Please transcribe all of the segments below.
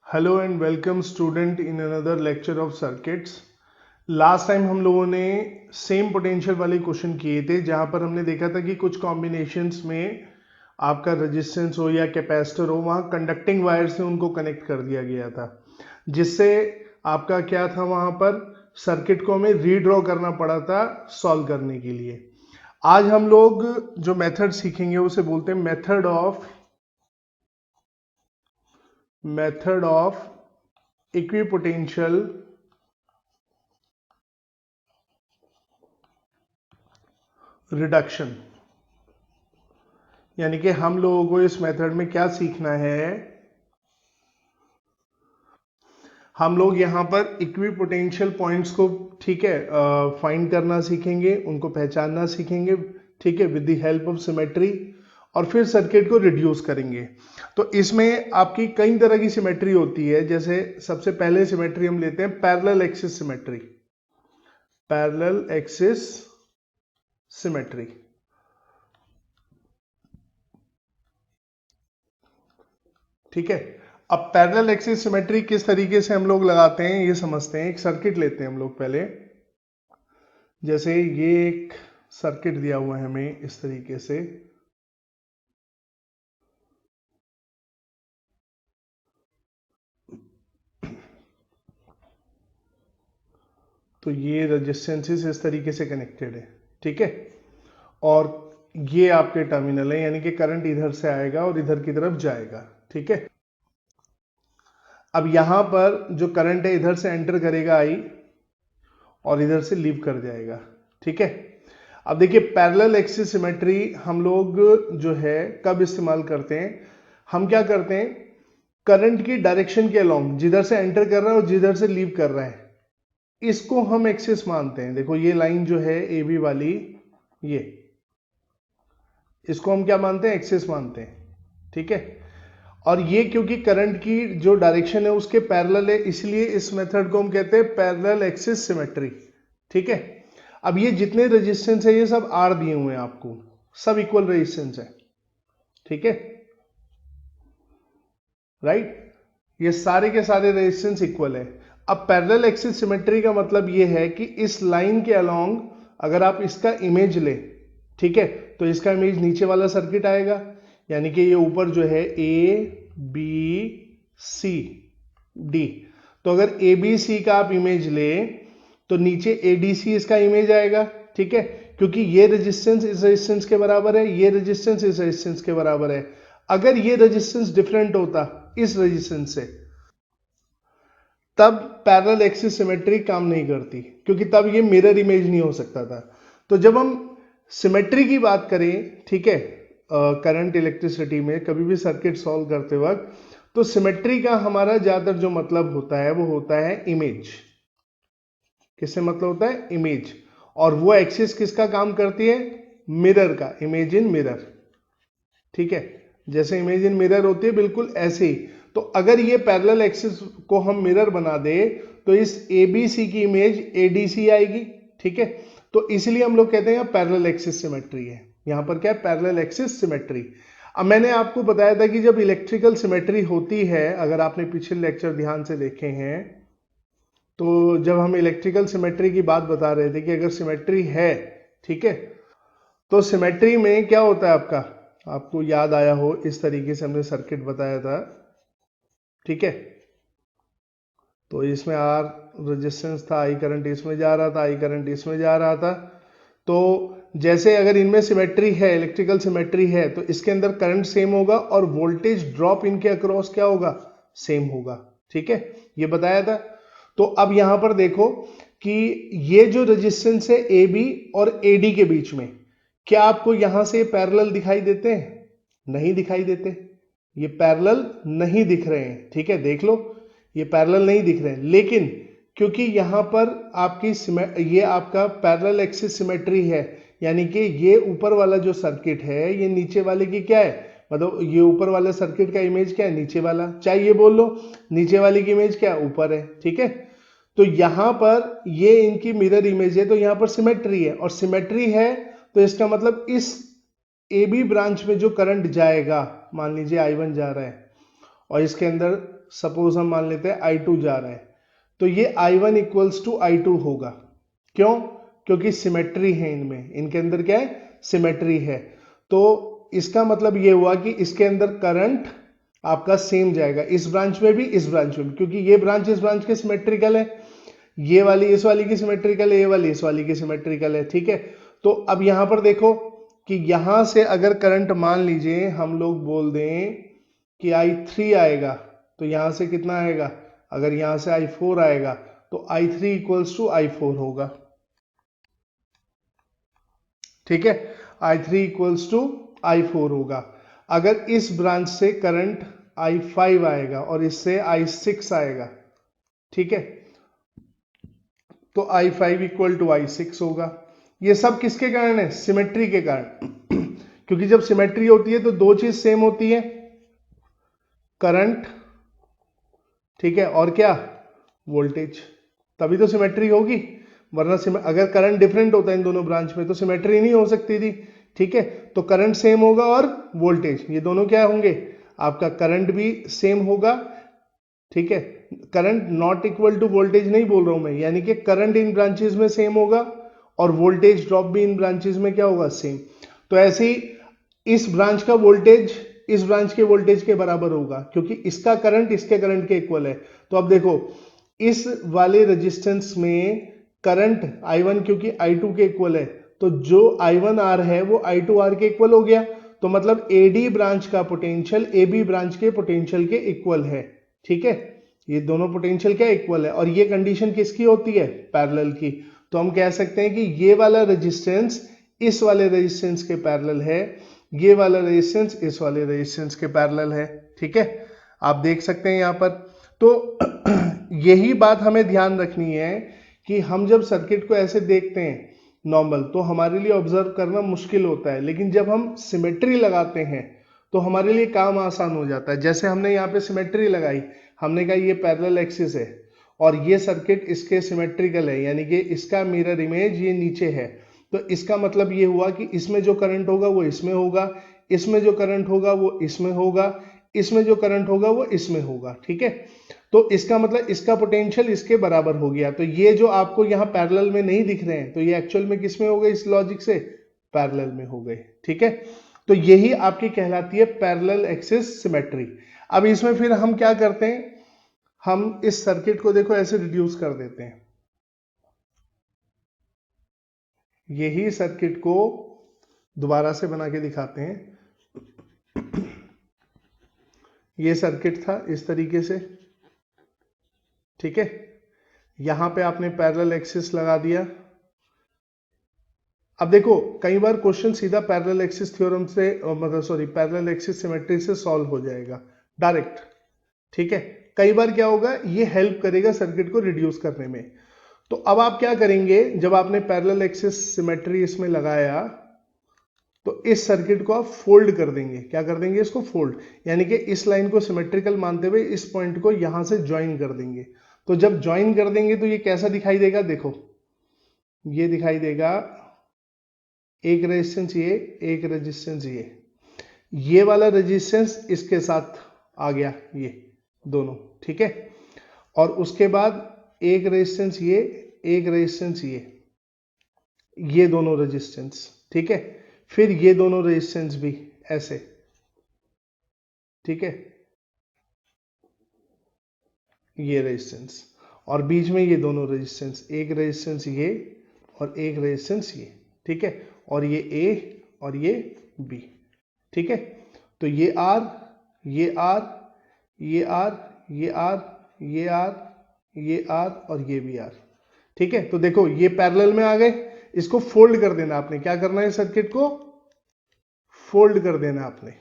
Hello and welcome student in another lecture of circuits. Last time हम लोगों ने same potential वाले question किए थे जहां पर हमने देखा था कि कुछ कॉम्बिनेशंस में आपका रेजिस्टेंस हो या कैपेसिटर हो, वहां कंडक्टिंग वायर से उनको कनेक्ट कर दिया गया था, जिससे आपका क्या था, वहां पर सर्किट को हमें रीड्रॉ करना पड़ा था सॉल्व करने के लिए। आज हम लोग जो मेथड सीखेंगे उसे बोलते हैं मेथड ऑफ इक्विपोटेंशियल रिडक्शन। यानी कि हम लोगों को इस मेथड में क्या सीखना है, हम लोग यहाँ पर इक्विपोटेंशियल पॉइंट्स को, ठीक है, फाइंड करना सीखेंगे, उनको पहचानना सीखेंगे, ठीक है, with the help of symmetry, और फिर सर्किट को रिड्यूस करेंगे। तो इसमें आपकी कई तरह की सिमेट्री होती है। जैसे सबसे पहले सिमेट्री हम लेते हैं parallel axis symmetry. Parallel axis symmetry, ठीक है। अब पैरेलल एक्सिस सिमेट्री किस तरीके से हम लोग लगाते हैं ये समझते हैं। एक सर्किट लेते हैं हम लोग पहले। जैसे ये एक सर्किट दिया हुआ है हमें इस तरीके से, तो ये रेजिस्टेंसेस इस तरीके से कनेक्टेड है, ठीक है। और ये आपके टर्मिनल है, यानी कि करंट इधर से आएगा और इधर की तरफ जाएगा, ठीक है। अब यहां पर जो करंट है इधर से एंटर करेगा आई, और इधर से लीव कर जाएगा, ठीक है। अब देखिए पैरेलल एक्सिस सिमेट्री हम लोग जो है कब इस्तेमाल करते हैं, हम क्या करते हैं, करंट की डायरेक्शन के अलोंग, जिधर से एंटर कर रहा है और जिधर से लीव कर रहा है, इसको हम एक्सिस मानते हैं। देखो ये लाइन जो है ए बी वाली, ये इसको हम क्या मानते हैं, एक्सिस मानते हैं, ठीक है। और ये क्योंकि करंट की जो डायरेक्शन है उसके पैरेलल है, इसलिए इस मेथड को हम कहते हैं पैरेलल एक्सिस सिमेट्री, ठीक है। अब ये जितने रेजिस्टेंस है ये सब आर दिए हुए हैं आपको, सब इक्वल रेजिस्टेंस है, ठीक है, राइट। ये सारे के सारे रेजिस्टेंस इक्वल है। अब पैरेलल एक्सिस सिमेट्री का मतलब ये है कि इस लाइन के अलोंग अगर आप इसका इमेज ले, ठीक है, तो इसका इमेज नीचे वाला सर्किट आएगा। यानी कि ये ऊपर जो है ए बी सी डी, तो अगर ए बी सी का आप इमेज ले तो नीचे ए डी सी इसका इमेज आएगा, ठीक है। क्योंकि ये रेजिस्टेंस इस रेजिस्टेंस के बराबर है, ये रेजिस्टेंस इस रेजिस्टेंस के बराबर है। अगर ये रेजिस्टेंस डिफरेंट होता इस रेजिस्टेंस से, तब पैरेलल एक्सिस सिमेट्री काम नहीं करती, क्योंकि तब ये मिरर इमेज नहीं हो सकता था। तो जब हम सिमेट्री की बात करें, ठीक है, करंट इलेक्ट्रिसिटी में कभी भी सर्किट सॉल्व करते वक्त, तो सिमेट्री का हमारा ज्यादातर जो मतलब होता है वो होता है इमेज। किससे मतलब होता है, इमेज। और वो एक्सिस किसका काम करती है, मिरर का, इमेज इन मिरर, ठीक है। जैसे इमेज इन मिरर होती है बिल्कुल ऐसे ही। तो अगर ये पैरेलल एक्सिस को हम मिरर बना दे तो इस एबीसी की इमेज एडीसी आएगी, ठीक है। तो इसलिए हम लोग कहते हैं पैरेलल एक्सिस सिमेट्री है। यहां पर क्या है, पैरेलल एक्सिस सिमेट्री। अब मैंने आपको बताया था कि जब इलेक्ट्रिकल सिमेट्री होती है, अगर आपने पिछले लेक्चर ध्यान से देखे हैं, तो जब हम इलेक्ट्रिकल सिमेट्री की बात बता रहे थे कि अगर सिमेट्री है, ठीक है, तो सिमेट्री में क्या होता है आपका, आपको याद आया हो, इस तरीके से हमने सर्किट बताया था, ठीक है। तो इसमें आर रेजिस्टेंस था, आई करंट इसमें जा रहा था, आई करंट इसमें जा रहा था। तो जैसे अगर इनमें सिमेट्री है, इलेक्ट्रिकल सिमेट्री है, तो इसके अंदर करंट सेम होगा और वोल्टेज ड्रॉप इनके अक्रॉस क्या होगा, सेम होगा, ठीक है, ये बताया था। तो अब यहां पर देखो कि ये जो रेजिस्टेंस है ए बी और ए डी के बीच में, क्या आपको यहां से पैरेलल दिखाई देते हैं, नहीं दिखाई देते, ये पैरेलल नहीं दिख रहे हैं, ठीक है, देख लो ये पैरेलल नहीं दिख रहे हैं। लेकिन क्योंकि यहां पर आपकी ये आपका पैरेलल एक्सिस सिमेट्री है, यानी कि ये ऊपर वाला जो सर्किट है ये नीचे वाले की क्या है, मतलब ये ऊपर वाले सर्किट का इमेज क्या है, नीचे वाला, चाहे ये बोल लो नीचे वाले की इमेज क्या है, ऊपर है, ठीक है। तो यहां पर ये इनकी मिरर इमेज है, तो यहां पर सिमेट्री है, और सिमेट्री है तो इसका मतलब इस ए बी ब्रांच में जो करंट जाएगा, मान लीजिए I1 जा रहा है और इसके अंदर सपोज हम मान लेते हैं I2 जा रहा है, तो ये I1 इक्वल्स टू I2 होगा। क्यों? क्योंकि सिमेट्री है इनमें, इनके अंदर क्या है, सिमेट्री है। तो इसका मतलब ये हुआ कि इसके अंदर करंट आपका सेम जाएगा, इस ब्रांच में भी, इस ब्रांच में भी, क्योंकि ये ब्रांच इस ब्रांच के सिमेट्रिकल है, ये वाली इस वाली की सिमेट्रिकल है, ये वाली इस वाली की सिमेट्रिकल है। ठीक है, तो अब यहां पर देखो कि यहां से अगर करंट मान लीजिए हम लोग बोल दें कि I3 आएगा, तो यहां से कितना आएगा, अगर यहां से I4 आएगा तो I3 इक्वल्स टू I4 होगा। ठीक है, I3 इक्वल्स टू I4 होगा। अगर इस ब्रांच से करंट I5 आएगा और इससे I6 आएगा, ठीक है, तो I5 इक्वल टू I6 होगा। ये सब किसके कारण है, सिमेट्री के कारण। क्योंकि जब सिमेट्री होती है तो दो चीज सेम होती है, करंट, ठीक है, और क्या, वोल्टेज, तभी तो सिमेट्री होगी। वरना अगर करंट डिफरेंट होता है इन दोनों ब्रांच में तो सिमेट्री नहीं हो सकती थी। ठीक है, तो करंट सेम होगा और वोल्टेज, ये दोनों क्या होंगे, आपका करंट भी सेम होगा। ठीक है, current not equal to voltage नहीं बोल रहा हूं मैं, यानी कि करंट इन ब्रांचेस में सेम होगा और वोल्टेज ड्रॉप भी इन ब्रांचेस में क्या होगा, सेम। तो ऐसे ही इस ब्रांच का वोल्टेज इस ब्रांच के वोल्टेज के बराबर होगा, क्योंकि इसका करंट इसके करंट के इक्वल है। तो अब देखो, इस वाले रेजिस्टेंस में करंट I1 क्योंकि I2 के इक्वल है, तो जो I1R है वो I2R के इक्वल हो गया। तो मतलब AD ब्रांच का पोटेंशियल AB ब्रांच के पोटेंशियल के इक्वल है। ठीक है, ये दोनों पोटेंशियल क्या इक्वल है, और ये कंडीशन किसकी होती है, पैरेलल की। तो हम कह सकते हैं कि ये वाला रेजिस्टेंस इस वाले रेजिस्टेंस के पैरेलल है, ये वाला रेजिस्टेंस इस वाले रेजिस्टेंस के पैरेलल है। ठीक है, आप देख सकते हैं यहां पर। तो यही बात हमें ध्यान रखनी है कि हम जब सर्किट को ऐसे देखते हैं नॉर्मल, तो हमारे लिए ऑब्जर्व करना मुश्किल होता है, लेकिन जब हम सिमेट्री लगाते हैं तो हमारे लिए काम आसान हो जाता है। जैसे हमने यहाँ पे सिमेट्री लगाई, हमने कहा ये पैरेलल एक्सिस है और ये सर्किट इसके सिमेट्रिकल है, यानी कि इसका मिरर इमेज ये नीचे है। तो इसका मतलब ये हुआ कि इसमें जो करंट होगा वो इसमें होगा, इसमें जो करंट होगा वो इसमें होगा, इसमें जो करंट होगा वो इसमें होगा। ठीक है, तो इसका मतलब इसका पोटेंशियल इसके बराबर हो गया। तो ये जो आपको यहाँ पैरेलल में नहीं दिख रहे हैं, तो ये एक्चुअल में किस में हो गए, इस लॉजिक से पैरेलल में हो गए। ठीक है, तो यही आपकी कहलाती है पैरेलल एक्सिस सिमेट्री। अब इसमें फिर हम क्या करते हैं, हम इस सर्किट को देखो ऐसे रिड्यूस कर देते हैं। यही सर्किट को दोबारा से बना के दिखाते हैं। ये सर्किट था इस तरीके से, ठीक है, यहां पे आपने पैरेलल एक्सिस लगा दिया। अब देखो, कई बार क्वेश्चन सीधा पैरेलल एक्सिस थ्योरम से मतलब सॉरी पैरेलल एक्सिस सिमेट्री से सॉल्व हो जाएगा डायरेक्ट। ठीक है, कई बार क्या होगा, ये हेल्प करेगा सर्किट को रिड्यूस करने में। तो अब आप क्या करेंगे, जब आपने पैरेलल एक्सिस सिमेट्री इसमें लगाया तो इस सर्किट को आप फोल्ड कर देंगे। क्या कर देंगे, इसको फोल्ड, यानी कि इस लाइन को सिमेट्रिकल मानते हुए इस पॉइंट को यहां से ज्वाइन कर देंगे। तो जब ज्वाइन कर देंगे तो ये कैसा दिखाई देगा, देखो ये दिखाई देगा, एक रेजिस्टेंस एक रेजिस्टेंस ये वाला रेजिस्टेंस इसके साथ आ गया, ये दोनों। ठीक है, और उसके बाद एक रेजिस्टेंस एक रेजिस्टेंस ये दोनों रेजिस्टेंस। ठीक है, फिर ये दोनों रेजिस्टेंस भी ऐसे। ठीक है, ये रेजिस्टेंस और बीच में ये दोनों रेजिस्टेंस, एक रेजिस्टेंस और एक रेजिस्टेंस ठीक है, और ये ए और ये बी। ठीक है, तो ये आर ये आर ये आर ये आर ये आर ये आर और ये भी आर। ठीक है, तो देखो ये पैरेलल में आ गए। इसको फोल्ड कर देना आपने, क्या करना है, सर्किट को फोल्ड कर देना आपने।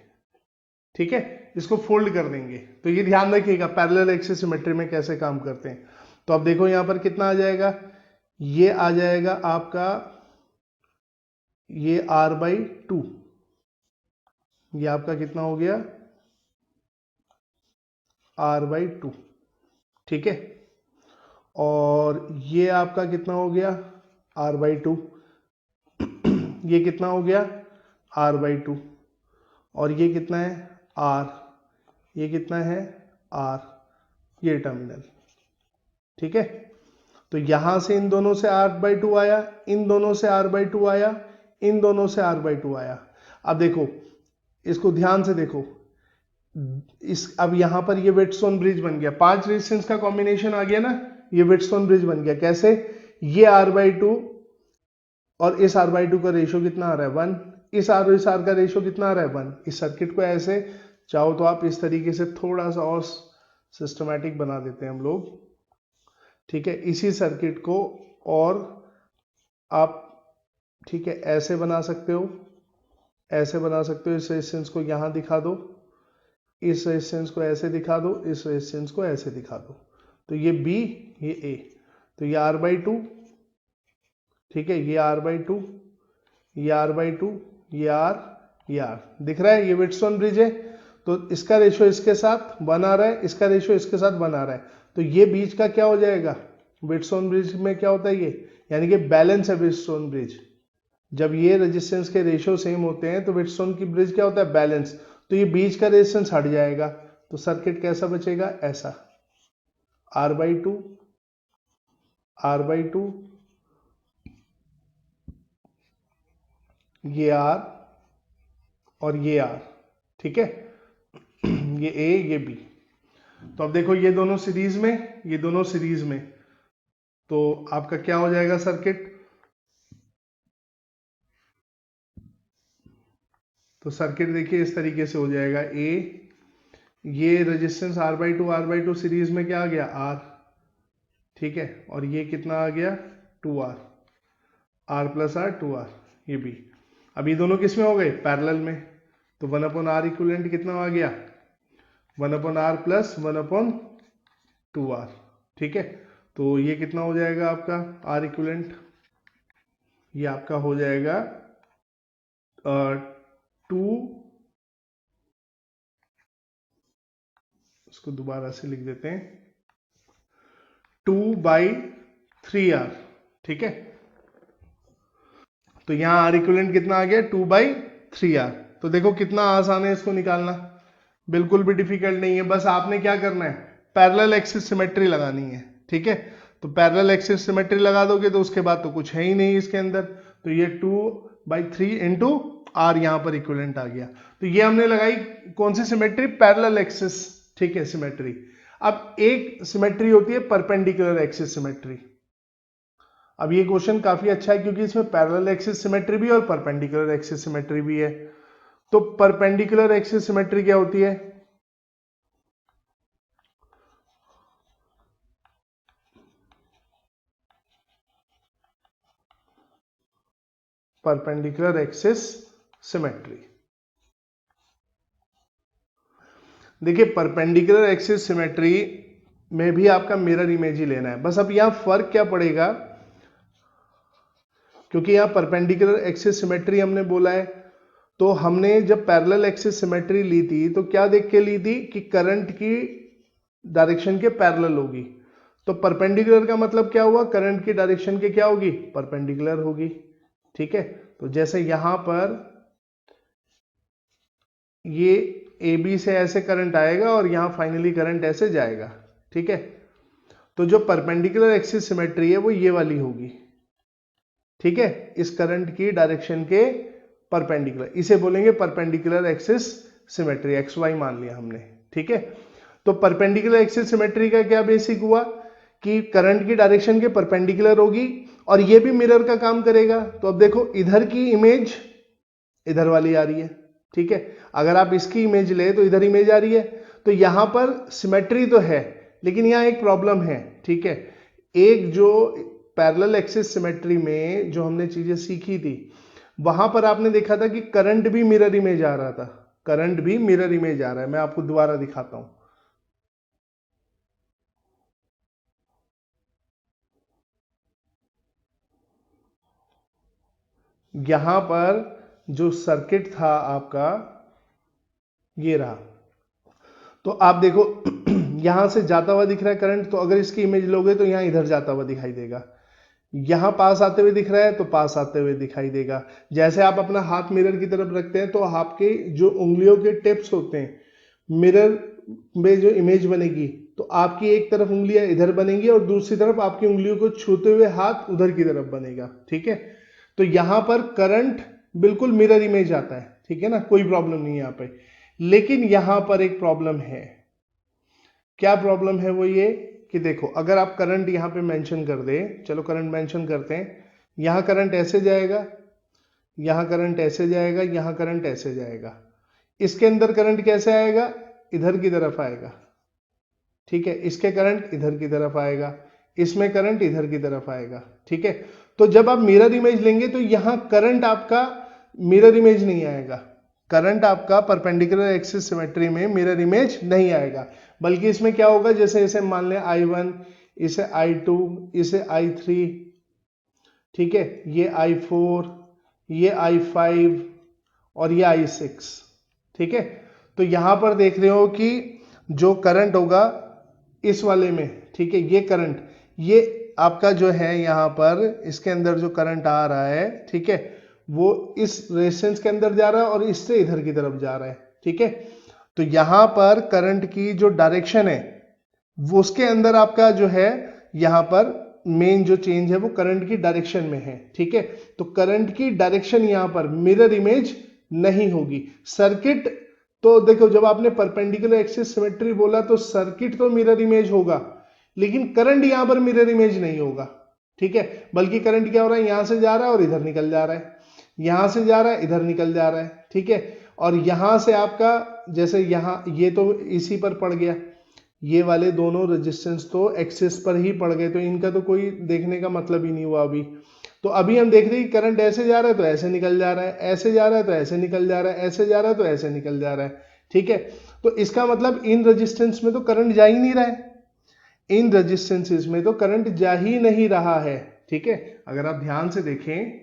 ठीक है, इसको फोल्ड कर देंगे। तो ये ध्यान रखिएगा पैरेलल एक्सिस सिमेट्री में कैसे काम करते हैं। तो अब देखो यहां पर कितना आ जाएगा, ये आ जाएगा आपका ये R/2, ये आपका कितना हो गया, R/2। ठीक है, और ये आपका कितना हो गया, R/2, ये कितना हो गया, R/2, और ये कितना है, R, ये कितना है, R, ये टर्मिनल, ठीक है। तो यहां से इन दोनों से r/2 आया, इन दोनों से r/2 आया, इन दोनों से r/2 आया। अब देखो इसको ध्यान से देखो, अब यहां पर ये वेटस्टोन ब्रिज बन गया, 5 रेजिस्टेंस का कॉम्बिनेशन आ गया ना, ये वेटस्टोन ब्रिज बन गया। कैसे? ये r/2 और इस r/2 का रेशियो कितना आ रहा है 1, इस r और इस r का रेशियो कितना आ रहा है 1। इस सर्किट को ऐसे चाहो तो आप इस तरीके से थोड़ा सा और सिस्टमैटिक बना देते हैं हम लोग, ठीक है। इसी सर्किट को और आप, ठीक है, ऐसे बना सकते हो, ऐसे बना सकते हो। इस रेजिस्टेंस को यहां दिखा दो, इस रेजिस्टेंस को ऐसे दिखा दो, इस रेजिस्टेंस को ऐसे दिखा दो। तो ये B, ये A, तो ये r/2, ठीक है, ये r/2, ये r/2, ये R, ये R दिख रहा है। ये वेटस्टोन ब्रिज है, तो इसका रेशियो इसके साथ 1 आ रहा है, इसका रेशियो इसके साथ 1 आ रहा है। तो ये बीच का क्या हो जाएगा? वेटस्टोन ब्रिज में क्या होता है ये, यानी कि बैलेंस है वेटस्टोन ब्रिज। जब ये रेजिस्टेंस के रेशियो सेम होते हैं तो वेटस्टोन की ब्रिज क्या होता है? बैलेंस। तो ये बीच का रेजिस्टेंस हट जाएगा, तो सर्किट कैसा बचेगा? ऐसा, r/2, r/2, ये R और ये R, ठीक है, ये A, ये B। तो अब देखो ये दोनों सीरीज में, ये दोनों सीरीज में, तो आपका क्या हो जाएगा सर्किट? तो सर्किट देखिए इस तरीके से हो जाएगा। A, ये रेजिस्टेंस r/2 सीरीज में क्या आ गया? R, ठीक है, और ये कितना आ गया? 2R, R+R 2R, ये B। अब ये दोनों किस में हो गए? पैरेलल में। तो 1/R इक्विवेलेंट कितना आ गया? 1/R प्लस 1/2R, ठीक है। तो ये कितना हो जाएगा आपका R इक्विवेलेंट? ये आपका हो जाएगा 2, इसको दोबारा से लिख देते हैं, 2/3R, ठीक है। तो यहां R इक्विवेलेंट कितना आ गया? 2/3R। तो देखो कितना आसान है इसको निकालना, बिल्कुल भी डिफिकल्ट नहीं है। बस आपने क्या करना है? पैरेलल एक्सिस सिमेट्री लगानी है, ठीक है। तो पैरेलल एक्सिस सिमेट्री लगा दोगे तो उसके बाद तो कुछ है ही नहीं इसके अंदर। तो ये 2/3 इंटू R यहां पर इक्विवेलेंट आ गया। तो ये हमने लगाई कौन सी सिमेट्री? पैरेलल एक्सिस, ठीक है, सिमेट्री। अब एक सिमेट्री होती है परपेंडिकुलर एक्सिस सिमेट्री। अब ये क्वेश्चन काफी अच्छा है क्योंकि इसमें पैरेलल एक्सिस सिमेट्री भी और परपेंडिकुलर एक्सिस सिमेट्री भी है। तो परपेंडिकुलर एक्सिस सिमेट्री क्या होती है? परपेंडिकुलर एक्सिस सिमेट्री, देखिए परपेंडिकुलर एक्सिस सिमेट्री में भी आपका मिरर इमेज ही लेना है। बस अब यहां फर्क क्या पड़ेगा, क्योंकि यहां परपेंडिकुलर एक्सिस सिमेट्री हमने बोला है, तो हमने जब पैरेलल एक्सिस सिमेट्री ली थी तो क्या देख के ली थी कि करंट की डायरेक्शन के पैरेलल होगी। तो परपेंडिकुलर का मतलब क्या हुआ? करंट की डायरेक्शन के क्या होगी? परपेंडिकुलर होगी, ठीक है। तो जैसे यहां पर ये AB से ऐसे करंट आएगा और यहां फाइनली करंट ऐसे जाएगा, ठीक है। तो जो परपेंडिकुलर एक्सिस सिमेट्री है वो ये वाली होगी, ठीक है, इस करंट की डायरेक्शन के परपेंडिकुलर, इसे बोलेंगे परपेंडिकुलर एक्सिस सिमेट्री, XY मान लिया हमने, ठीक है। तो परपेंडिकुलर एक्सिस सिमेट्री का क्या बेसिक हुआ कि करंट की डायरेक्शन के परपेंडिकुलर होगी और ये भी मिरर का काम करेगा। तो अब देखो इधर की इमेज इधर वाली आ रही है, ठीक है। अगर आप इसकी इमेज ले तो इधर इमेज आ रही है। तो यहां पर सिमेट्री तो है लेकिन यहां एक प्रॉब्लम है, ठीक है। एक जो पैरेलल एक्सिस सिमेट्री में जो हमने चीजें सीखी थी वहां पर आपने देखा था कि करंट भी मिरर इमेज आ रहा था, करंट भी मिरर इमेज आ रहा है। मैं आपको दोबारा दिखाता हूं। यहां पर जो सर्किट था आपका ये रहा, तो आप देखो यहां से जाता हुआ दिख रहा है करंट, तो अगर इसकी इमेज लोगे तो यहां इधर जाता हुआ दिखाई देगा। यहां पास आते हुए दिख रहा है तो पास आते हुए दिखाई देगा। जैसे आप अपना हाथ मिरर की तरफ रखते हैं तो आपके जो उंगलियों के टिप्स होते हैं मिरर में जो इमेज बनेगी तो आपकी एक तरफ उंगलियां इधर बनेंगी और दूसरी तरफ आपकी उंगलियों को छूते हुए हाथ उधर की तरफ बनेगा, ठीक है। तो यहां पर करंट बिल्कुल मिरर इमेज आता है, ठीक है ना, कोई प्रॉब्लम नहीं है यहाँ पे। लेकिन यहां पर एक प्रॉब्लम है। क्या प्रॉब्लम है? वो ये कि देखो, अगर आप करंट यहां पे मेंशन कर दे, चलो करंट मेंशन करते हैं, यहां करंट ऐसे जाएगा, यहां करंट ऐसे जाएगा, यहां करंट ऐसे जाएगा। इसके अंदर करंट कैसे आएगा? इधर की तरफ आएगा, ठीक है। इसके करंट इधर की तरफ आएगा, इसमें करंट इधर की तरफ आएगा, ठीक है। तो जब आप मिरर इमेज लेंगे तो यहां करंट आपका मिरर इमेज नहीं आएगा, करंट आपका परपेंडिकुलर एक्सिस सिमेट्री में मिरर इमेज नहीं आएगा, बल्कि इसमें क्या होगा, जैसे इसे मान लें I1, इसे I2, इसे I3, ठीक है, ये I4, ये I5 और ये I6, ठीक है। तो यहां पर देख रहे हो कि जो करंट होगा इस वाले में, ठीक है, ये करंट, ये आपका जो है यहां पर इसके अंदर जो करंट आ रहा है, ठीक है, वो इस रेजिस्टेंस के अंदर जा रहा है और इससे इधर की तरफ जा रहा है, ठीक है। तो यहां पर करंट की जो डायरेक्शन है वो उसके अंदर आपका जो है यहां पर मेन जो चेंज है वो करंट की डायरेक्शन में है, ठीक है। तो करंट की डायरेक्शन यहां पर मिरर इमेज नहीं होगी। सर्किट तो देखो, जब आपने परपेंडिकुलर एक्सिस सिमेट्री बोला तो सर्किट तो मिरर इमेज होगा, लेकिन करंट यहां पर मिरर इमेज नहीं होगा, ठीक है। बल्कि करंट क्या हो रहा है, यहां से जा रहा है और इधर निकल जा रहा है, यहां से जा रहा है इधर निकल जा रहा है, ठीक है। और यहां से आपका जैसे यहां ये तो इसी पर पड़ गया, ये वाले दोनों रेजिस्टेंस तो एक्सिस पर ही पड़ गए, तो इनका तो कोई देखने का मतलब ही नहीं हुआ अभी। तो अभी हम देख रहे हैं कि करंट ऐसे जा रहा है तो ऐसे निकल जा रहा है, ऐसे जा रहा है तो ऐसे निकल जा रहा है, ऐसे जा रहा है तो ऐसे निकल जा रहा है, ठीक है। तो इसका मतलब इन रेजिस्टेंस में तो करंट जा ही नहीं रहा है, इन रेजिस्टेंसेस में तो करंट जा ही नहीं रहा है, ठीक है। अगर आप ध्यान से देखें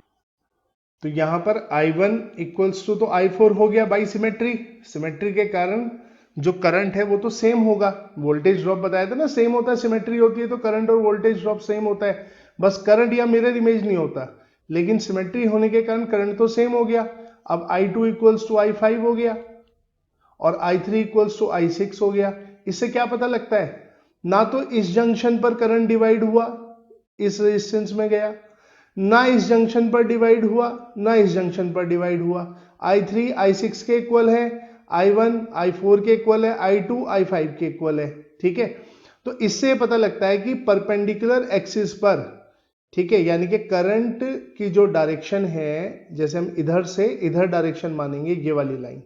तो यहां पर I1 इक्वल्स टू तो I4 हो गया बाई सिमेट्री, सिमेट्री के कारण जो करंट है वो तो सेम होगा, वोल्टेज ड्रॉप बताया था ना सेम होता है, सिमेट्री होती है तो करंट और वोल्टेज ड्रॉप सेम होता है, बस करंट या मिरर इमेज नहीं होता, लेकिन सिमेट्री होने के कारण करंट तो सेम हो गया। अब I2 इक्वल्स टू I5 हो गया और I3 इक्वल्स टू I6 हो गया। इससे क्या पता लगता है, ना तो इस जंक्शन पर करंट डिवाइड हुआ, इस रेजिस्टेंस में गया, ना इस जंक्शन पर डिवाइड हुआ, ना इस जंक्शन पर डिवाइड हुआ। I3 I6 के इक्वल है, I1 I4 के इक्वल है, I2 I5 के इक्वल है, ठीक है। तो इससे पता लगता है कि परपेंडिकुलर एक्सिस पर, ठीक है, यानी कि करंट की जो डायरेक्शन है, जैसे हम इधर से इधर डायरेक्शन मानेंगे, ये वाली लाइन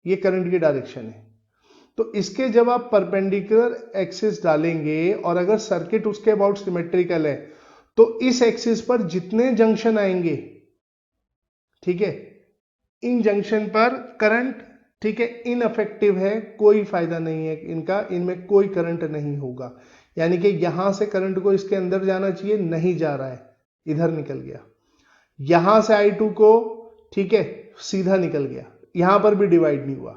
ये करंट की डायरेक्शन है, तो इसके जब आप परपेंडिकुलर एक्सिस डालेंगे और अगर सर्किट उसके अबाउट सिमेट्रिकल है तो इस एक्सिस पर जितने जंक्शन आएंगे, ठीक है, इन जंक्शन पर करंट, ठीक है, इनअफेक्टिव है, कोई फायदा नहीं है इनका, इनमें कोई करंट नहीं होगा। यानी कि यहां से करंट को इसके अंदर जाना चाहिए, नहीं जा रहा है, इधर निकल गया। यहां से I2 को, ठीक है, सीधा निकल गया, यहां पर भी डिवाइड नहीं हुआ,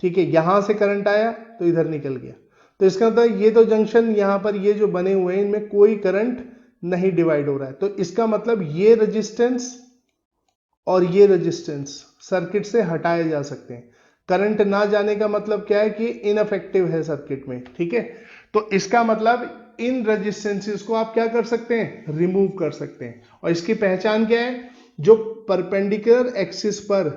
ठीक है। यहां से करंट आया तो इधर निकल गया, तो इसका मतलब ये तो जंक्शन यहां पर ये जो बने हुए हैं इनमें कोई करंट नहीं डिवाइड हो रहा है, तो इसका मतलब ये रेजिस्टेंस और ये रेजिस्टेंस सर्किट से हटाए जा सकते हैं। करंट ना जाने का मतलब क्या है कि इनअफेक्टिव है सर्किट में, ठीक है। तो इसका मतलब इन रेजिस्टेंसेस को आप क्या कर सकते हैं, रिमूव कर सकते हैं। और इसकी पहचान क्या है, जो परपेंडिकुलर एक्सिस पर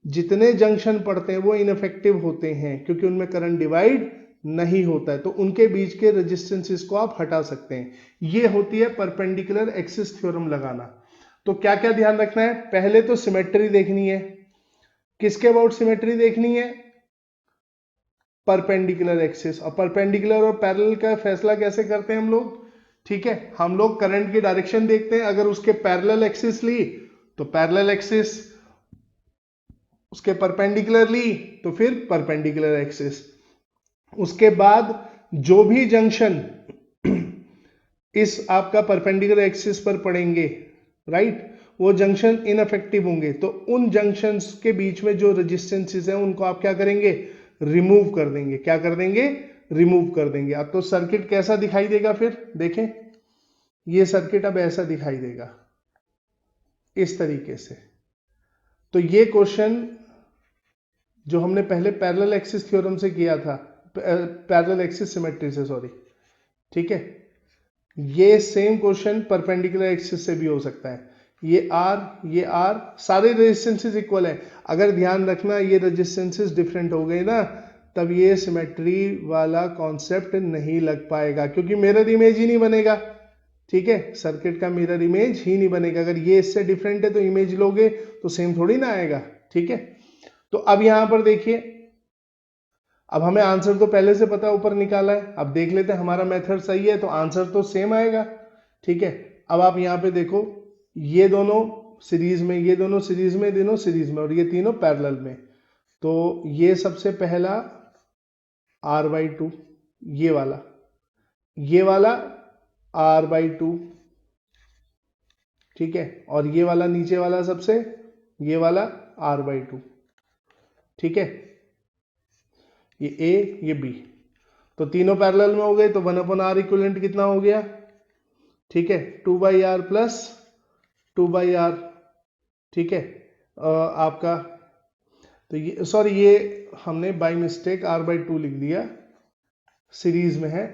जितने जंक्शन पड़ते हैं वो इनफेक्टिव होते हैं क्योंकि उनमें करंट डिवाइड नहीं होता है, तो उनके बीच के रेजिस्टेंसेस को आप हटा सकते हैं। ये होती है परपेंडिकुलर एक्सिस थ्योरम लगाना। तो क्या क्या ध्यान रखना है, पहले तो सिमेट्री देखनी है, किसके अबाउट सिमेट्री देखनी है, परपेंडिकुलर एक्सिस। और परपेंडिकुलर और पैरेलल का फैसला कैसे करते हैं हम लोग, ठीक है, हम लोग करंट की डायरेक्शन देखते हैं, अगर उसके पैरेलल एक्सिस ली तो पैरेलल एक्सिस, उसके परपेंडिकुलर ली तो फिर परपेंडिकुलर एक्सिस। उसके बाद जो भी जंक्शन इस आपका परपेंडिकुलर एक्सिस पर पड़ेंगे, राइट, वो जंक्शन इनअफेक्टिव होंगे, तो उन जंक्शंस के बीच में जो रेजिस्टेंसेस हैं उनको आप क्या करेंगे, रिमूव कर देंगे। क्या कर देंगे, रिमूव कर देंगे। अब तो सर्किट कैसा दिखाई देगा, फिर देखें, ये सर्किट अब ऐसा दिखाई देगा, इस तरीके से। तो ये क्वेश्चन जो हमने पहले पैरेलल एक्सिस थ्योरम से किया था, पैरेलल एक्सिस सिमेट्री से, सॉरी, ठीक है। ये सेम क्वेश्चन परपेंडिकुलर एक्सिस से भी हो सकता है। ये आर सारे रेजिस्टेंसेस इक्वल है। अगर ध्यान रखना ये रेजिस्टेंसेस डिफरेंट हो गए ना, तब ये सिमेट्री वाला कॉन्सेप्ट नहीं लग पाएगा, क्योंकि मिरर इमेज ही नहीं बनेगा, ठीक है। सर्किट का मिरर इमेज ही नहीं बनेगा। अगर ये इससे डिफरेंट है तो इमेज लोगे तो सेम थोड़ी ना आएगा, ठीक है। तो अब यहां पर देखिए, अब हमें आंसर तो पहले से पता ऊपर निकाला है। अब देख लेते हैं हमारा मेथड सही है तो आंसर तो सेम आएगा, ठीक है। अब आप यहाँ पे देखो, ये दोनों सीरीज में, ये दोनों सीरीज में, दोनों सीरीज में, और ये तीनों पैरेलल में। तो ये सबसे पहला r/2, ये वाला r/2, ठीक है। और ये वाला नीचे वाला सबसे, ये वाला r/2, ठीक है। ये A, ये B, तो तीनों पैरेलल में हो गए, तो 1/r इक्विवेलेंट कितना हो गया, ठीक है, 2/r प्लस 2/r, ठीक है। आपका तो ये, सॉरी, ये हमने बाय मिस्टेक r/2 लिख दिया, सीरीज में है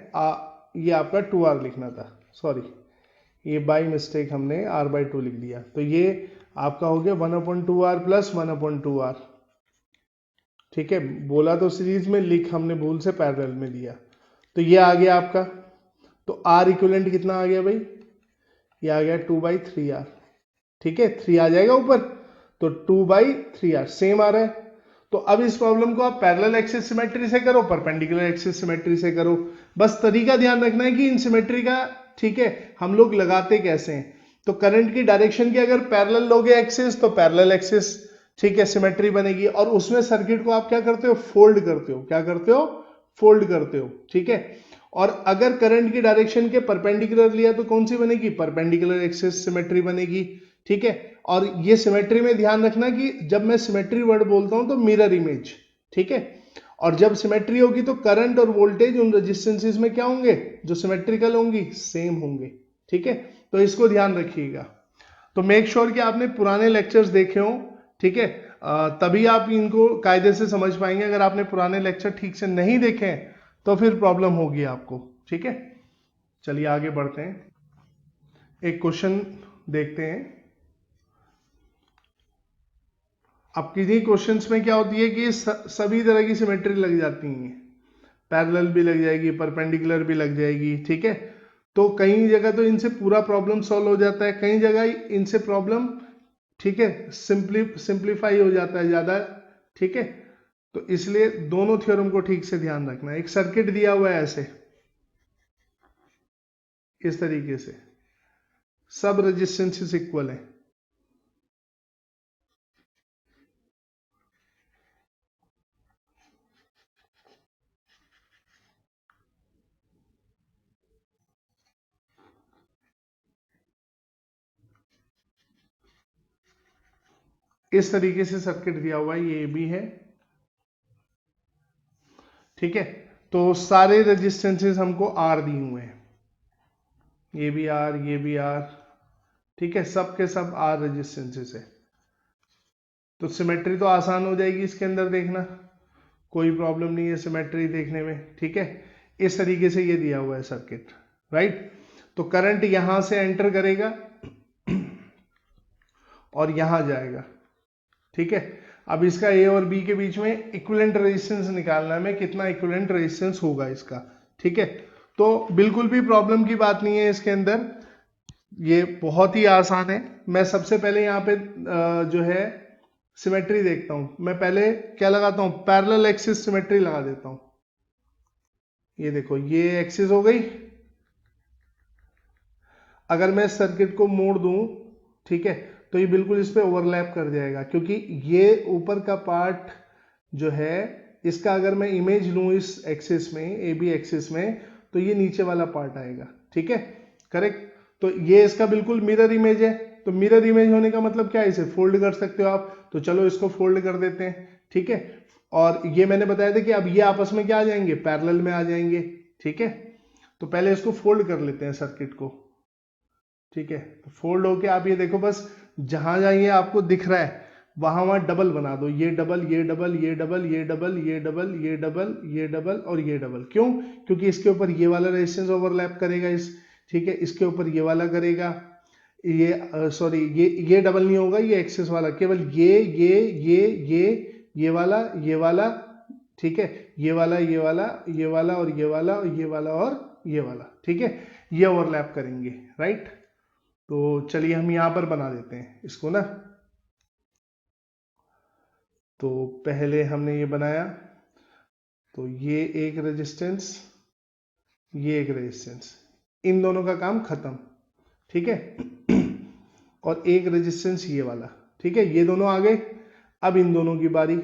ये आपका 2r लिखना था, सॉरी, ये बाय मिस्टेक हमने r/2 लिख दिया। तो ये आपका हो गया 1/2r प्लस 1/2r, ठीक है। बोला तो सीरीज में, लिख हमने भूल से पैरेलल में दिया। तो ये आ गया आपका, तो r इक्विवेलेंट कितना आ गया भाई, ये आ गया 2/3r, ठीक है। 3 आ जाएगा ऊपर, तो 2/3r सेम आ रहा है। तो अब इस प्रॉब्लम को आप पैरेलल एक्सिस सिमेट्री से करो, परपेंडिकुलर एक्सिस सिमेट्री से करो, बस तरीका ध्यान रखना है कि इन सिमेट्री का, ठीक है, हम लोग लगाते कैसे हैं। तो करंट की डायरेक्शन की अगर पैरेलल लोगे एक्सिस, तो पैरेलल एक्सिस, ठीक है, सिमेट्री बनेगी। और उसमें सर्किट को आप क्या करते हो, फोल्ड करते हो, क्या करते हो, फोल्ड करते हो, ठीक है। और अगर करंट की डायरेक्शन के परपेंडिकुलर लिया तो कौन सी बनेगी, परपेंडिकुलर एक्सिस सिमेट्री बनेगी, ठीक है। और ये सिमेट्री में ध्यान रखना कि जब मैं सिमेट्री वर्ड बोलता हूं तो मिरर इमेज, ठीक है। और जब सिमेट्री होगी तो करंट और वोल्टेज उन रेजिस्टेंसेस में क्या होंगे, जो सिमेट्रिकल होंगी, सेम होंगे, ठीक है। तो इसको ध्यान रखिएगा। तो मेक श्योर कि आपने पुराने लेक्चर्स देखे हो, ठीक है, तभी आप इनको कायदे से समझ पाएंगे। अगर आपने पुराने लेक्चर ठीक से नहीं देखे हैं तो फिर प्रॉब्लम होगी आपको, ठीक है। चलिए आगे बढ़ते हैं, एक क्वेश्चन देखते हैं। अब किसी क्वेश्चंस में क्या होती है कि सभी तरह की सिमेट्री लग जाती हैं, पैरेलल भी लग जाएगी, परपेंडिकुलर भी लग जाएगी, ठीक है। तो कई जगह तो इनसे पूरा प्रॉब्लम सॉल्व हो जाता है, कई जगह इनसे प्रॉब्लम, ठीक है, सिंप्लीफाई हो जाता है ज्यादा, ठीक है। तो इसलिए दोनों थ्योरम को ठीक से ध्यान रखना है। एक सर्किट दिया हुआ है ऐसे, इस तरीके से, सब रेजिस्टेंसेस इक्वल है, इस तरीके से सर्किट दिया हुआ है, ये भी है, ठीक है। तो सारे रेजिस्टेंसेस हमको आर दिए हुए हैं, ये भी आर, ये भी आर, ठीक है, सब के सब आर रेजिस्टेंसेस है। तो सिमेट्री तो आसान हो जाएगी इसके अंदर, देखना कोई प्रॉब्लम नहीं है सिमेट्री देखने में, ठीक है। इस तरीके से ये दिया हुआ है सर्किट, राइट। तो करंट यहां से एंटर करेगा और यहां जाएगा, ठीक है। अब इसका ए और बी के बीच में इक्विवेलेंट रेजिस्टेंस निकालना है, मैं कितना इक्विवेलेंट रेजिस्टेंस होगा इसका, ठीक है। तो बिल्कुल भी प्रॉब्लम की बात नहीं है इसके अंदर, ये बहुत ही आसान है। मैं सबसे पहले यहाँ पे जो है सिमेट्री देखता हूं। मैं पहले क्या लगाता हूं, पैरेलल एक्सिस सिमेट्री लगा देता हूं। ये देखो, ये एक्सिस हो गई। अगर मैं सर्किट को मोड़ दूं, ठीक है, तो ये बिल्कुल इस पे ओवरलैप कर जाएगा, क्योंकि ये ऊपर का पार्ट जो है इसका अगर मैं इमेज लूं इस एक्सिस में, ए बी एक्सिस में, तो ये नीचे वाला पार्ट आएगा, ठीक है, करेक्ट। तो ये इसका बिल्कुल मिरर इमेज है। तो मिरर इमेज होने का मतलब क्या है, इसे फोल्ड कर सकते हो आप। तो चलो इसको फोल्ड कर देते हैं, ठीक है। और ये मैंने बताया था कि अब ये आपस में क्या आ जाएंगे, पैरेलल में आ जाएंगे, ठीक है। तो पहले इसको फोल्ड कर लेते हैं सर्किट को, ठीक है। तो फोल्ड होके आप ये देखो, बस जहां जहां ये आपको दिख रहा है वहां डबल बना दो, ये डबल, ये डबल, ये डबल, ये डबल, ये डबल, ये डबल, ये डबल और ये डबल। क्यों? क्योंकि इसके ऊपर ये वाला रेजिस्टेंस ओवरलैप करेगा इस, ठीक है, इसके ऊपर ये वाला करेगा, ये सॉरी ये डबल नहीं होगा, ये एक्सेस वाला, केवल ये वाला, ये वाला, ठीक है, ये वाला, ये वाला, ये वाला और ये वाला और ये वाला और ये वाला, ठीक है, ये ओवरलैप करेंगे, राइट। तो चलिए हम यहां पर बना देते हैं इसको ना। तो पहले हमने ये बनाया, तो ये एक रेजिस्टेंस, ये एक रेजिस्टेंस, इन दोनों का काम खत्म, ठीक है। और एक रेजिस्टेंस ये वाला, ठीक है, ये दोनों आ गए। अब इन दोनों की बारी,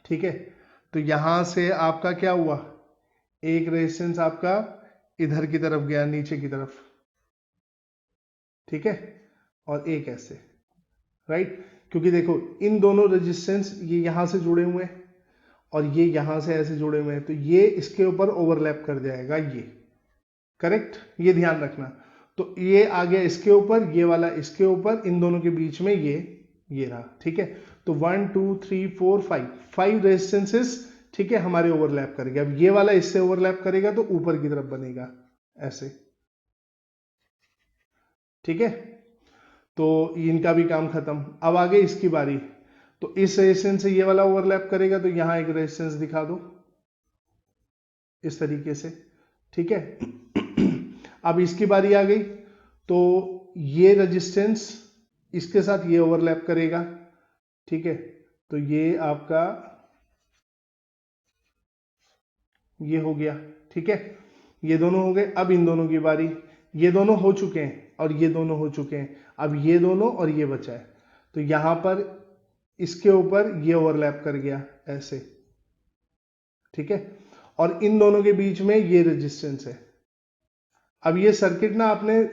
ठीक है। तो यहां से आपका क्या हुआ, एक रेजिस्टेंस आपका इधर की तरफ गया, नीचे की तरफ, ठीक है, और एक ऐसे, राइट। क्योंकि देखो इन दोनों रेजिस्टेंस ये यहां से जुड़े हुए हैं और ये यहां से ऐसे जुड़े हुए हैं, तो ये इसके ऊपर ओवरलैप कर जाएगा, ये करेक्ट, ये ध्यान रखना। तो ये आ गया इसके ऊपर, ये वाला इसके ऊपर, इन दोनों के बीच में ये रहा, ठीक है। तो 1 2 3 4 5 रेजिस्टेंसेस, ठीक है, हमारे ओवरलैप करेंगे। अब ये वाला इससे ओवरलैप करेगा तो ऊपर की तरफ बनेगा ऐसे, ठीक है। तो इनका भी काम खत्म। अब आगे इसकी बारी, तो इस रेजिस्टेंस से ये वाला ओवरलैप करेगा, तो यहां एक रेजिस्टेंस दिखा दो इस तरीके से, ठीक है। अब इसकी बारी आ गई, तो ये रेजिस्टेंस इसके साथ ये ओवरलैप करेगा, ठीक है। तो ये आपका ये हो गया, ठीक है, ये दोनों हो गए। अब इन दोनों की बारी, ये दोनों हो चुके हैं और ये दोनों हो चुके हैं, अब ये दोनों और ये बचा है, तो यहां पर इसके ऊपर ये ओवरलैप कर गया ऐसे, ठीक है, और इन दोनों के बीच में ये रेजिस्टेंस है। अब ये सर्किट ना आपने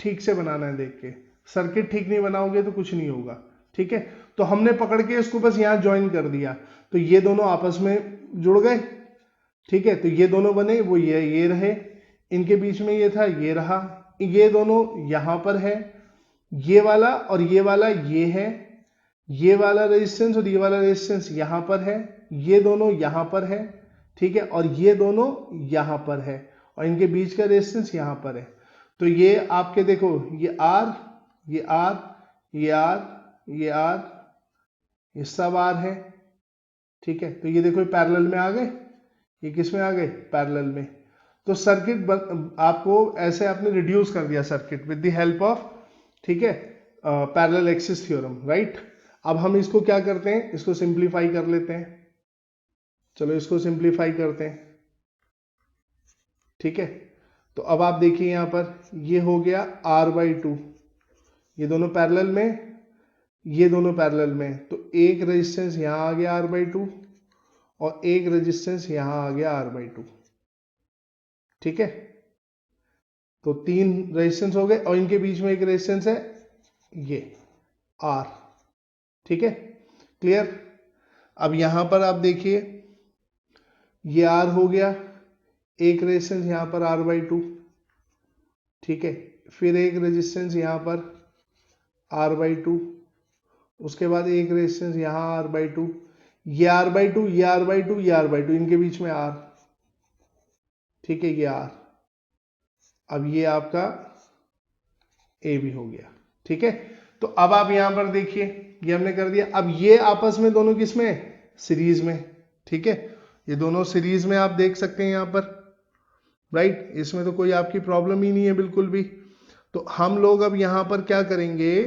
ठीक से बनाना है, देख के, सर्किट ठीक नहीं बनाओगे तो कुछ नहीं होगा, ठीक है। तो हमने पकड़ के इसको बस यहां ज्वाइन कर दिया, तो ये दोनों आपस में जुड़ गए, ठीक है। तो ये दोनों बने, वो ये रहे, इनके बीच में ये था, ये रहा, ये दोनों यहां पर है, ये वाला और ये वाला ये है, ये वाला रेजिस्टेंस और ये वाला रेजिस्टेंस यहां पर है, ये दोनों यहां पर है, ठीक है, और ये दोनों यहां पर है, और इनके बीच का रेजिस्टेंस यहां पर है। तो ये आपके देखो, ये आर, ये आर, ये आर, ये आर, ये सब आर है, ठीक है। तो ये देखो पैरेलल में आ गए, ये किस में आ गए, पैरेलल में। तो सर्किट आपको ऐसे आपने रिड्यूस कर दिया circuit with the help of, ठीक है, पैरेलल एक्सिस थ्योरम, राइट। अब हम इसको क्या करते हैं, इसको सिंप्लीफाई कर लेते हैं, चलो इसको सिंप्लीफाई करते हैं, ठीक है। तो अब आप देखिए यहां पर ये हो गया R/2, ये दोनों पैरेलल में, ये दोनों पैरेलल में, तो एक रेजिस्टेंस यहां आ गया R/2 और एक रेजिस्टेंस यहां आ गया R/2, ठीक है। तो 3 रेजिस्टेंस हो गए और इनके बीच में एक रेजिस्टेंस है ये R, ठीक है, क्लियर। अब यहां पर आप देखिए ये R हो गया, एक रेजिस्टेंस यहां पर R/2, ठीक है, फिर एक रेजिस्टेंस यहां पर R/2, उसके बाद एक रेजिस्टेंस यहां R/2, ये R/2, ये R/2, ये R/2, इनके बीच में R, ठीक है, ये R। अब ये आपका ए भी हो गया, ठीक है। तो अब आप यहां पर देखिए ये हमने कर दिया। अब ये आपस में दोनों किस में, सीरीज में, ठीक है, ये दोनों सीरीज में आप देख सकते हैं यहां पर, राइट। इसमें तो कोई आपकी प्रॉब्लम ही नहीं है बिल्कुल भी। तो हम लोग अब यहां पर क्या करेंगे,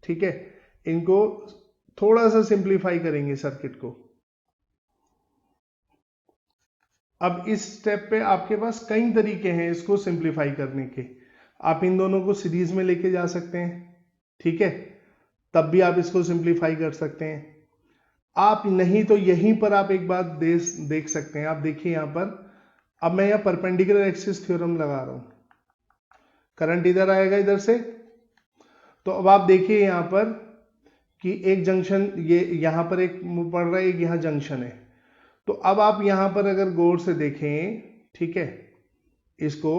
ठीक है, इनको थोड़ा सा सिंप्लीफाई करेंगे सर्किट को। अब इस स्टेप पे आपके पास कई तरीके हैं इसको सिंप्लीफाई करने के। आप इन दोनों को सीरीज में लेके जा सकते हैं, ठीक है, तब भी आप इसको सिंप्लीफाई कर सकते हैं। आप नहीं तो यहीं पर आप एक बात देख सकते हैं। आप देखिए यहां पर, अब मैं यहां परपेंडिकुलर एक्सिस थ्योरम लगा रहा हूं, करंट इधर आएगा इधर से। तो अब आप देखिए यहां पर कि एक जंक्शन, ये यहां पर एक पड़ रहा है, एक यहां जंक्शन है। तो अब आप यहां पर अगर गौर से देखें, ठीक है, इसको,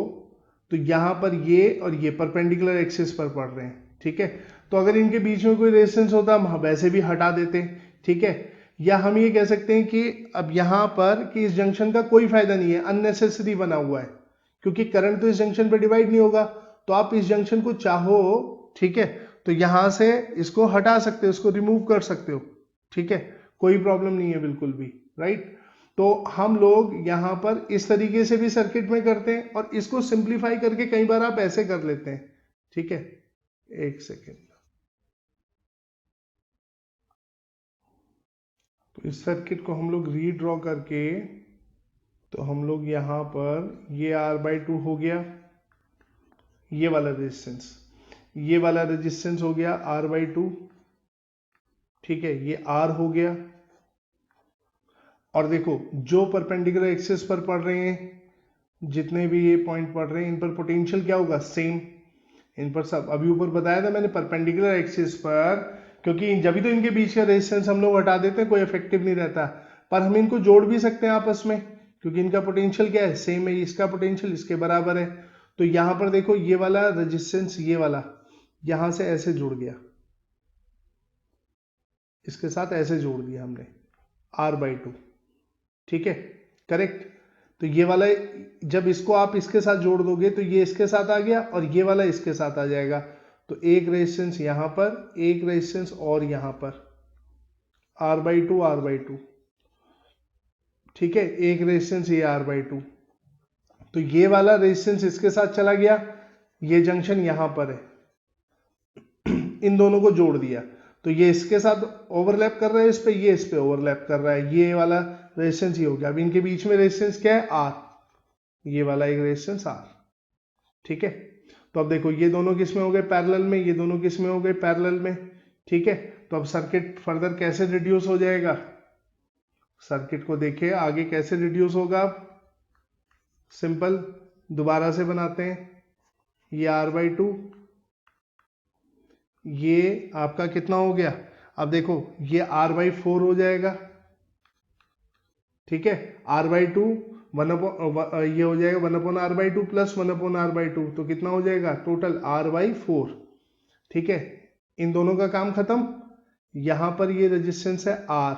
तो यहां पर ये और ये परपेंडिकुलर एक्सिस पर पड़ रहे हैं, ठीक है। तो अगर इनके बीच में कोई रेजिस्टेंस होता हम वैसे भी हटा देते, ठीक है। या हम ये कह सकते हैं कि अब यहां पर कि इस जंक्शन का कोई फायदा नहीं है, अननेसेसरी बना हुआ है, क्योंकि करंट तो इस जंक्शन पर डिवाइड नहीं होगा। तो आप इस जंक्शन को चाहो, ठीक है, तो यहां से इसको हटा सकते हो, इसको रिमूव कर सकते हो, ठीक है, कोई प्रॉब्लम नहीं है बिल्कुल भी, राइट। तो हम लोग यहां पर इस तरीके से भी सर्किट में करते हैं और इसको सिंप्लीफाई करके कई बार आप ऐसे कर लेते हैं, ठीक है। एक सेकेंड, तो इस सर्किट को हम लोग रीड्रॉ करके, तो हम लोग यहां पर ये R/2 हो गया, ये वाला रेजिस्टेंस, ये वाला रेजिस्टेंस हो गया R/2, ठीक है, ये R हो गया। और देखो जो परपेंडिकुलर एक्सिस पर पड़ रहे हैं, जितने भी ये पॉइंट पड़ रहे हैं, इन पर पोटेंशियल क्या होगा, सेम। इन पर सब अभी ऊपर बताया था मैंने, परपेंडिकुलर एक्सिस पर, क्योंकि जब भी तो इनके बीच का रेजिस्टेंस हम लोग हटा देते हैं, कोई इफेक्टिव नहीं रहता, पर हम इनको जोड़ भी सकते हैं आपस में, क्योंकि इनका पोटेंशियल क्या है, सेम है, इसका पोटेंशियल इसके बराबर है। तो यहां पर देखो ये वाला रेजिस्टेंस, ये वाला यहां से ऐसे जुड़ गया, इसके साथ ऐसे जोड़ दिया हमने R/2, ठीक है, करेक्ट। तो ये वाला जब इसको आप इसके साथ जोड़ दोगे तो ये इसके साथ आ गया और ये वाला इसके साथ आ जाएगा। तो एक रेजिस्टेंस यहां पर, एक रेजिस्टेंस और यहां पर, R/2 R/2, ठीक है, एक रेजिस्टेंस ये R/2। तो ये वाला रेजिस्टेंस इसके साथ चला गया, ये जंक्शन यहां पर है, इन दोनों को जोड़ दिया, तो ये इसके साथ ओवरलैप कर रहा है, इस पे ओवरलैप कर रहा है, ये वाला रेजिस्टेंस ये हो गया। अब इनके बीच में रेजिस्टेंस क्या है, R, ये वाला एक रेजिस्टेंस R, ठीक है। तो अब देखो ये दोनों किस में हो गए, पैरेलल में, ये दोनों किस में हो गए, पैरेलल में, ठीक है। तो अब सर्किट फर्दर कैसे रिड्यूस हो जाएगा, सर्किट को देखिए आगे कैसे रिड्यूस होगा। सिंपल, दोबारा से बनाते हैं, ये R/2, ये आपका कितना हो गया, अब देखो ये R/4 हो जाएगा, ठीक है, R/2 ये हो जाएगा 1/R/2 प्लस 1/R/2, तो कितना हो जाएगा टोटल R/4, ठीक है। इन दोनों का काम खत्म, यहां पर ये रेजिस्टेंस है R,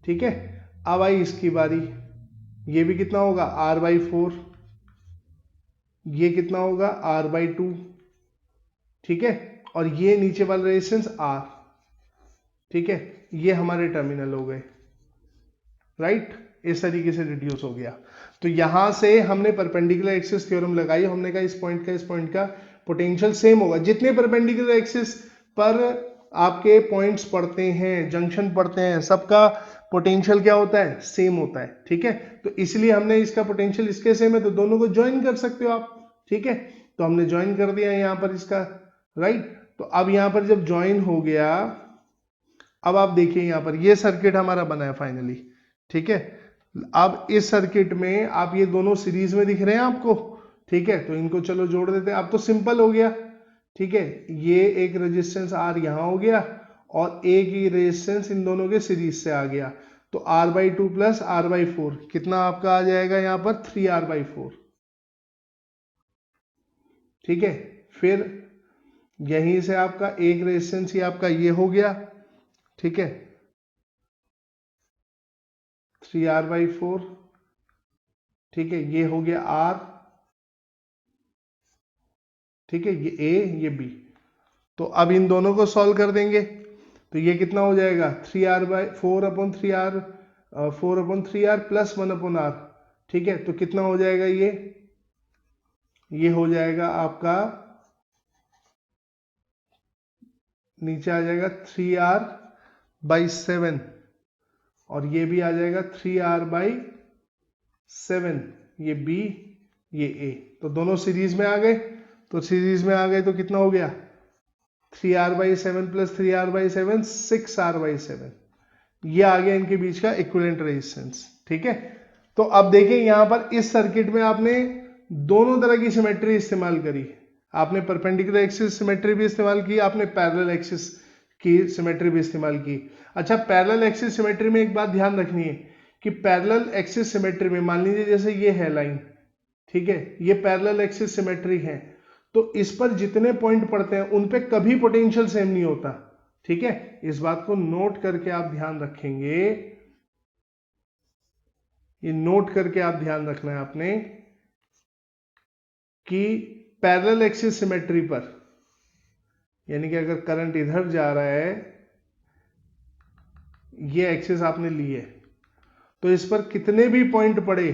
ठीक है। अब आई इसकी बारी, ये भी कितना होगा R/4, ये कितना होगा R/2, ठीक है, और ये नीचे वाला रेजिस्टेंस R, ठीक है। ये हमारे टर्मिनल हो गए, राइट, इस तरीके से रिड्यूस हो गया। तो यहां से हमने परपेंडिकुलर एक्सिस थ्योरम लगाई, हमने कहा इस पॉइंट का पोटेंशियल सेम होगा। जितने परपेंडिकुलर एक्सिस पर आपके पॉइंट्स पड़ते हैं, जंक्शन पड़ते हैं, सबका पोटेंशियल क्या होता है, सेम होता है, ठीक है। तो इसलिए हमने इसका पोटेंशियल इसके सेम है, तो दोनों को ज्वाइन कर सकते हो आप, ठीक है। तो हमने ज्वाइन कर दिया यहां पर इसका, राइट। तो अब यहां पर जब ज्वाइन हो गया, अब आप देखिए यहां पर ये सर्किट हमारा बना है फाइनली, ठीक है। अब इस सर्किट में आप ये दोनों सीरीज में दिख रहे हैं आपको, ठीक है, तो इनको चलो जोड़ देते हैं। अब तो सिंपल हो गया, ठीक है, ये एक रेजिस्टेंस R यहां हो गया और एक ही रेजिस्टेंस इन दोनों के सीरीज से आ गया, तो R/2 प्लस R/4 कितना आपका आ जाएगा यहां पर 3R/4, ठीक है। फिर यहीं से आपका एक रेजिस्टेंस ही आपका ये हो गया, ठीक है, 3R/4, ठीक है, ये हो गया R, ठीक है, ये A ये B। तो अब इन दोनों को सॉल्व कर देंगे, तो ये कितना हो जाएगा 3R/4/3R, 4/3R प्लस 1/R, ठीक है। तो कितना हो जाएगा ये हो जाएगा आपका, नीचे आ जाएगा 3R/7 और ये भी आ जाएगा 3R/7, ये B ये A, तो दोनों सीरीज में आ गए। तो सीरीज में आ गए तो कितना हो गया 3R/7 प्लस 3R/7 6R/7, ये आ गया इनके बीच का इक्विवेलेंट रेजिस्टेंस, ठीक है। तो अब देखिए यहां पर इस सर्किट में आपने दोनों तरह की सिमेट्री इस्तेमाल करी, आपने परपेंडिकुलर एक्सिस सिमेट्री भी इस्तेमाल की, आपने पैरेलल एक्सिस की सिमेट्री भी इस्तेमाल की। अच्छा, पैरेलल एक्सिस सिमेट्री में एक बात ध्यान रखनी है कि पैरेलल एक्सिस सिमेट्री में मान लीजिए जैसे ये है लाइन, ठीक है, ये पैरेलल एक्सिस सिमेट्री है, तो इस पर जितने पॉइंट पड़ते हैं उन पे कभी पोटेंशियल सेम नहीं होता। ठीक है, इस बात को नोट करके आप ध्यान रखेंगे, ये नोट करके आप ध्यान रखना है आपने कि पैरेलल एक्सिस सिमेट्री पर, यानी कि अगर करंट इधर जा रहा है, ये एक्सिस आपने ली है, तो इस पर कितने भी पॉइंट पड़े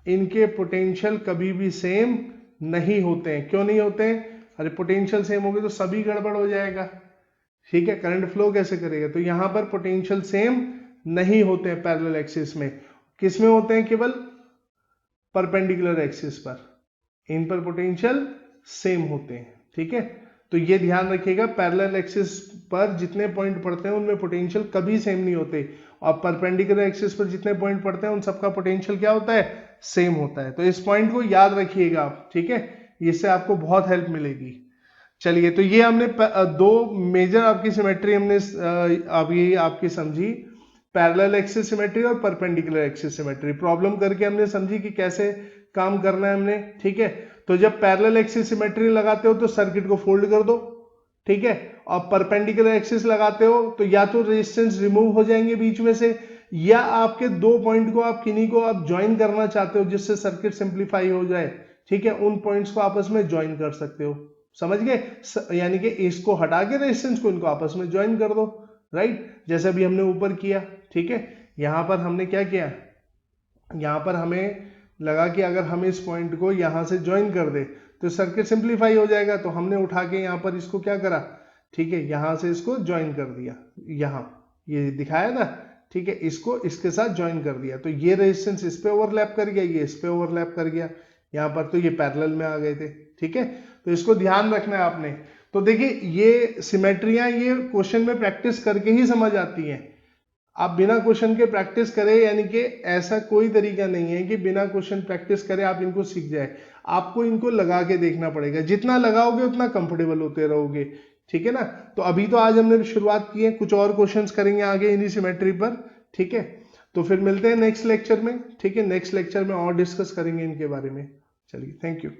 इनके पोटेंशियल कभी भी सेम नहीं होते हैं। क्यों नहीं होते हैं? अरे पोटेंशियल सेम होगे तो सभी गड़बड़ हो जाएगा। ठीक है, करंट फ्लो कैसे करेगा? तो यहां पर पोटेंशियल सेम नहीं होते हैं पैरेलल एक्सिस में। किस में होते हैं? केवल परपेंडिकुलर एक्सिस पर, इन पर पोटेंशियल सेम होते हैं। ठीक है, तो ये ध्यान रखिएगा, पैरेलल एक्सिस पर जितने पॉइंट पड़ते हैं उनमें पोटेंशियल कभी सेम नहीं होते, और परपेंडिकुलर एक्सिस पर जितने पॉइंट पड़ते हैं उन सबका पोटेंशियल क्या होता है? सेम होता है। तो इस पॉइंट को याद रखिएगा आप। ठीक है, इससे आपको बहुत हेल्प मिलेगी। चलिए, तो ये हमने दो मेजर आपकी सिमेट्री हमने अभी आपकी समझी, पैरेलल एक्सिस सिमेट्री और परपेंडिकुलर एक्सिस सिमेट्री। प्रॉब्लम करके हमने समझी कि कैसे काम करना है हमने। ठीक है, तो जब पैरेलल एक्सिस सिमेट्री लगाते हो तो सर्किट को फोल्ड कर दो। ठीक है, और परपेंडिकुलर एक्सिस लगाते हो तो या तो रेजिस्टेंस रिमूव हो जाएंगे बीच में से, या आपके दो पॉइंट को आप किन्हीं को आप ज्वाइन करना चाहते हो जिससे सर्किट सिंप्लीफाई हो जाए। ठीक है, उन पॉइंट्स को आपस में ज्वाइन कर सकते हो। समझ गए? यानी कि इसको हटा के रेजिस्टेंस को इनको आपस में ज्वाइन कर दो। राइट, जैसे अभी हमने ऊपर किया। ठीक है, यहां पर हमने क्या किया, यहां पर हमें लगा कि अगर हम इस पॉइंट को यहां से ज्वाइन कर दे तो सर्किट सिंप्लीफाई हो जाएगा, तो हमने उठा के यहां पर इसको क्या करा, ठीक है, यहां से इसको ज्वाइन कर दिया, यहां ये दिखाया ना। ठीक है, इसको इसके साथ ज्वाइन कर दिया, तो ये रेजिस्टेंस इस पे ओवरलैप कर गया, ये इस पे ओवरलैप कर गया यहां पर, तो ये पैरेलल में आ गए थे। ठीक है, तो इसको ध्यान रखना है आपने। तो देखिए, ये सिमेट्रियां ये क्वेश्चन में प्रैक्टिस करके ही समझ आती हैं। आप बिना क्वेश्चन के प्रैक्टिस करें, यानी कि ऐसा कोई तरीका नहीं है कि बिना क्वेश्चन प्रैक्टिस करें आप इनको सीख जाए। आपको इनको लगा के देखना पड़ेगा, जितना लगाओगे उतना कंफर्टेबल होते रहोगे। ठीक है ना? तो अभी तो आज हमने शुरुआत की है, कुछ और क्वेश्चंस करेंगे आगे इन्हीं सिमेट्री पर। ठीक है, तो फिर मिलते हैं नेक्स्ट लेक्चर में। ठीक है, नेक्स्ट लेक्चर में और डिस्कस करेंगे इनके बारे में। चलिए, थैंक यू।